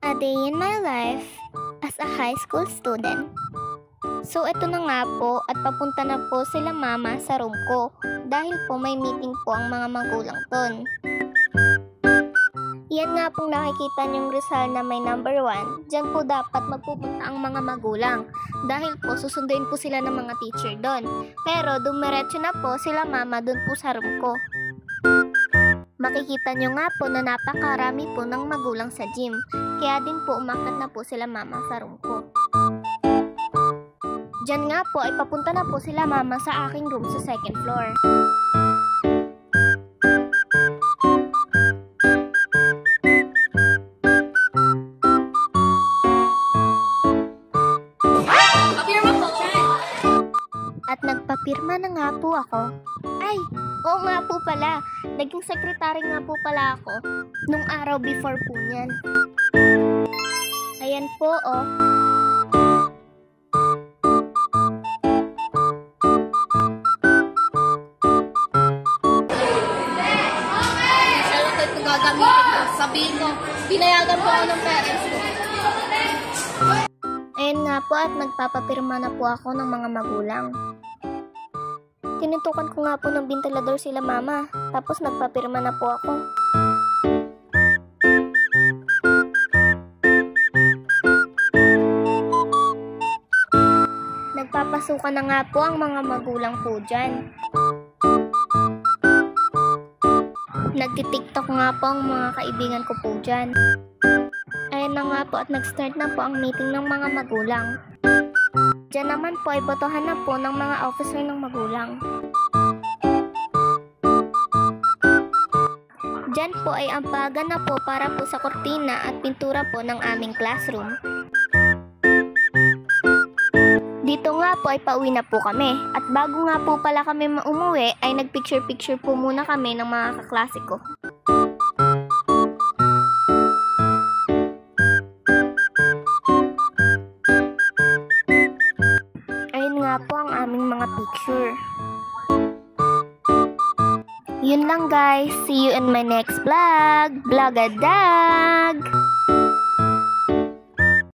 A day in my life as a high school student. So ito na nga po at papunta na po sila mama sa room ko dahil po may meeting po ang mga magulang ton. Yan nga pong nakikita niyong Rizal na may number 1, dyan po dapat magpupunta ang mga magulang dahil po susunduin po sila ng mga teacher doon. Pero dumiretso na po sila mama doon po sa room ko. Makikita nyo nga po na napakarami po ng magulang sa gym, kaya din po umakyat na po sila mama sa room ko. Diyan nga po ay papunta na po sila mama sa aking room sa second floor. At nagpapirma na nga po ako. Ay, oo nga po pala. Naging sekretary nga po pala ako nung araw before po niyan. Ayan po, oh. Sabihin ko, pinayagan po ako ng parents ko. Ayan nga po at nagpapapirma na po ako ng mga magulang. Tinutukan ko nga po ng ventilador sila mama, tapos nagpapirma na po ako. Nagpapasukan na nga po ang mga magulang po dyan. Nagtitiktok nga po ang mga kaibigan ko po dyan. Ayan na nga po at nag-start na po ang meeting ng mga magulang. Diyan naman po ay botohan na po ng mga officer ng magulang. Diyan po ay ampagan na po para po sa kortina at pintura po ng aming classroom. Dito nga po ay pauwi na po kami. At bago nga po pala kami umuwi ay nagpicture-picture po muna kami ng mga kaklase ko. Ayun nga po ang aming mga picture. Yun lang guys. See you in my next vlog. Vlogadag!